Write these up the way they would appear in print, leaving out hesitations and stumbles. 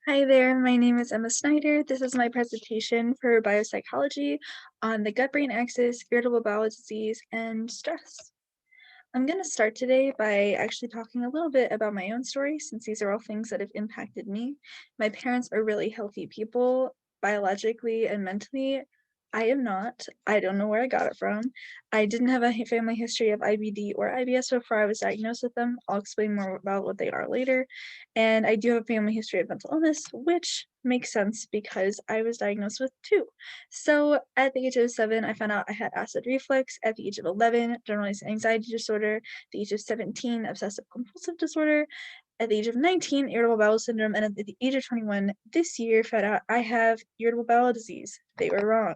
Hi there, my name is Emma Snyder. This is my presentation for biopsychology on the gut-brain axis, irritable bowel disease, and stress. I'm going to start today by actually talking a little bit about my own story, since these are all things that have impacted me. My parents are really healthy people, biologically and mentally. I am not. I don't know where I got it from. I didn't have a family history of IBD or IBS before I was diagnosed with them. I'll explain more about what they are later. And I do have a family history of mental illness, which makes sense because I was diagnosed with two. So at the age of 7, I found out I had acid reflux. At the age of 11, generalized anxiety disorder. At the age of 17, obsessive compulsive disorder. At the age of 19, irritable bowel syndrome. And at the age of 21, this year, found out I have irritable bowel disease. They were wrong.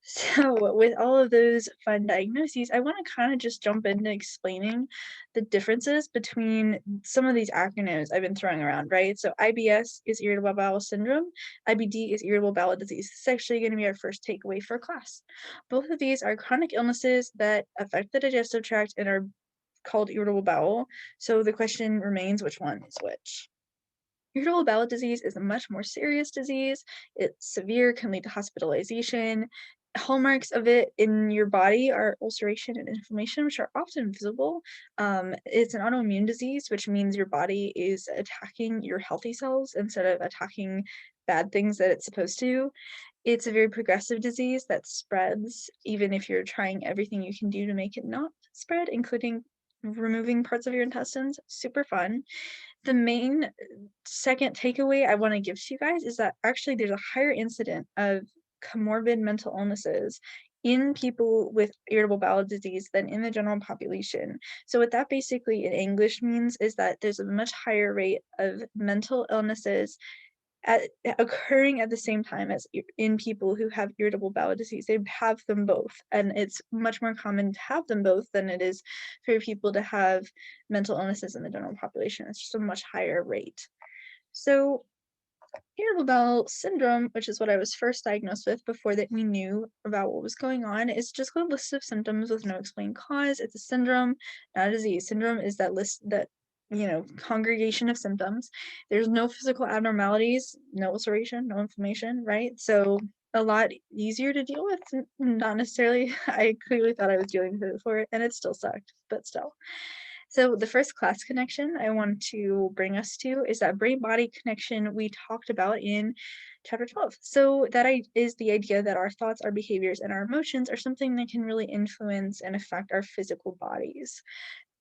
So with all of those fun diagnoses, I want to kind of just jump into explaining the differences between some of these acronyms I've been throwing around, right? So IBS is irritable bowel syndrome. IBD is irritable bowel disease. This is actually going to be our first takeaway for class. Both of these are chronic illnesses that affect the digestive tract and are called irritable bowel. So the question remains, which one is which? Irritable bowel disease is a much more serious disease. It's severe, can lead to hospitalization. Hallmarks of it in your body are ulceration and inflammation, which are often visible. It's an autoimmune disease, which means your body is attacking your healthy cells instead of attacking bad things that it's supposed to. It's a very progressive disease that spreads, even if you're trying everything you can do to make it not spread, including removing parts of your intestines. Super fun. The main second takeaway I want to give to you guys is that actually there's a higher incident of comorbid mental illnesses in people with irritable bowel disease than in the general population. So what that basically in English means is that there's a much higher rate of mental illnesses occurring at the same time as in people who have irritable bowel disease. They have them both, and it's much more common to have them both than it is for people to have mental illnesses in the general population. It's just a much higher rate. So irritable bowel syndrome, which is what I was first diagnosed with before that we knew about what was going on, is just a list of symptoms with no explained cause. It's a syndrome, not a disease. Syndrome is that list that congregation of symptoms. There's no physical abnormalities, no ulceration, no inflammation, right? So a lot easier to deal with. Not necessarily. I clearly thought I was dealing with it before, and it still sucked, but still. So the first class connection I want to bring us to is that brain-body connection we talked about in chapter 12. So that is the idea that our thoughts, our behaviors, and our emotions are something that can really influence and affect our physical bodies.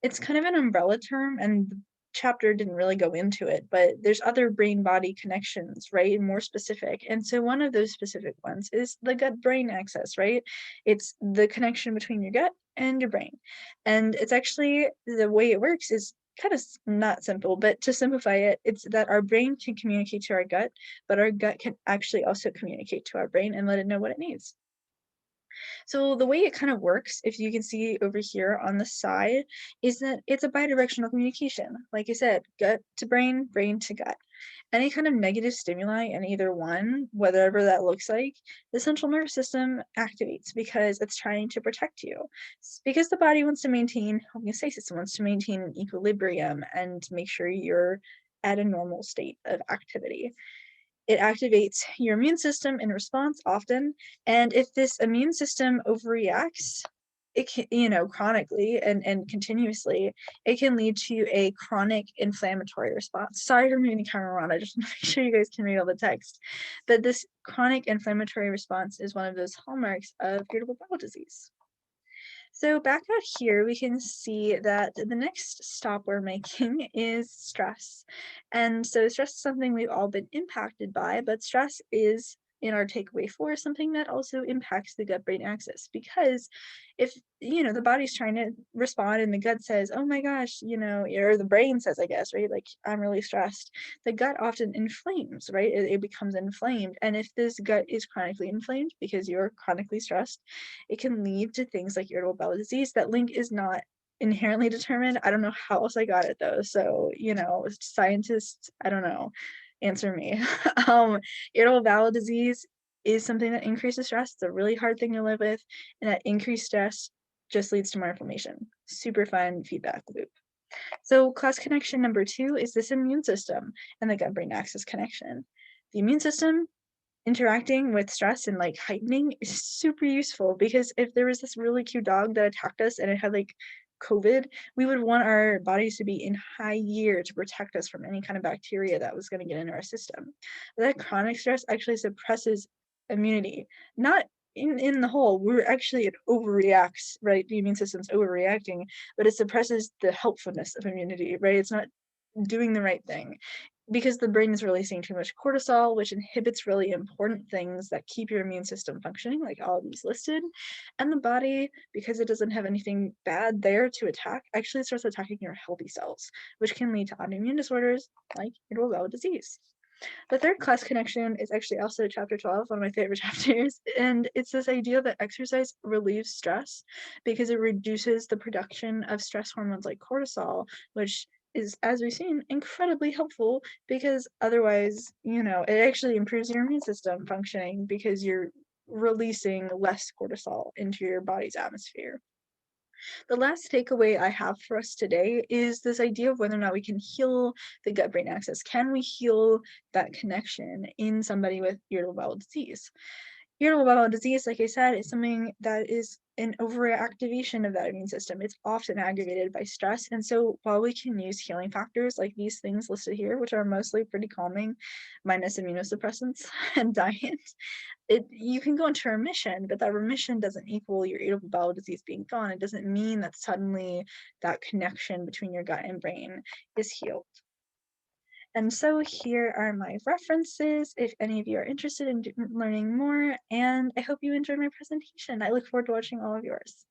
It's kind of an umbrella term, and the chapter didn't really go into it, but there's other brain-body connections, right? More specific. And so one of those specific ones is the gut-brain axis, right? It's the connection between your gut and your brain. And it's actually the way it works is kind of not simple, but to simplify it, it's that our brain can communicate to our gut, but our gut can actually also communicate to our brain and let it know what it needs. So the way it kind of works, if you can see over here on the side, is that it's a bidirectional communication. Like I said, gut to brain, brain to gut. Any kind of negative stimuli in either one, whatever that looks like, the central nervous system activates because it's trying to protect you. Because the body wants to maintain homeostasis, it wants to maintain equilibrium and make sure you're at a normal state of activity. It activates your immune system in response often, and if this immune system overreacts, it can, chronically and continuously, it can lead to a chronic inflammatory response. Sorry for moving the camera around. I just want to make sure you guys can read all the text. But this chronic inflammatory response is one of those hallmarks of irritable bowel disease. So back out here, we can see that the next stop we're making is stress. And so stress is something we've all been impacted by, but stress is in our takeaway four something that also impacts the gut brain axis because if the body's trying to respond and the gut says, oh my gosh, or the brain says, I guess, right, like I'm really stressed, the gut often inflames, right? It becomes inflamed, and if this gut is chronically inflamed because you're chronically stressed, it can lead to things like irritable bowel disease. That link is not inherently determined. I don't know how else I got it though. So, scientists, I don't know, answer me. Irritable bowel disease is something that increases stress. It's a really hard thing to live with, and that increased stress just leads to more inflammation. Super fun feedback loop. So class connection number 2 is this immune system and the gut brain axis connection. the immune system interacting with stress and, like, heightening is super useful because if there was this really cute dog that attacked us and it had, like, COVID, we would want our bodies to be in high gear to protect us from any kind of bacteria that was gonna get into our system. But that chronic stress actually suppresses immunity, not in the whole, we're actually it overreacts, right? The immune system's overreacting, but it suppresses the helpfulness of immunity, right? It's not doing the right thing because the brain is releasing too much cortisol, which inhibits really important things that keep your immune system functioning, like all of these listed. And the body, because it doesn't have anything bad there to attack, actually starts attacking your healthy cells, which can lead to autoimmune disorders like irritable bowel disease. The third class connection is actually also chapter 12, one of my favorite chapters, and it's this idea that exercise relieves stress because it reduces the production of stress hormones like cortisol, which is, as we've seen, incredibly helpful because otherwise, it actually improves your immune system functioning because you're releasing less cortisol into your body's atmosphere. The last takeaway I have for us today is this idea of whether or not we can heal the gut brain axis. Can we heal that connection in somebody with irritable bowel disease? Irritable bowel disease, like I said, is something that is an overactivation of that immune system. It's often aggravated by stress. And so while we can use healing factors like these things listed here, which are mostly pretty calming, minus immunosuppressants and diet, you can go into remission, but that remission doesn't equal your irritable bowel disease being gone. It doesn't mean that suddenly that connection between your gut and brain is healed. And so here are my references if any of you are interested in learning more, and I hope you enjoyed my presentation. I look forward to watching all of yours.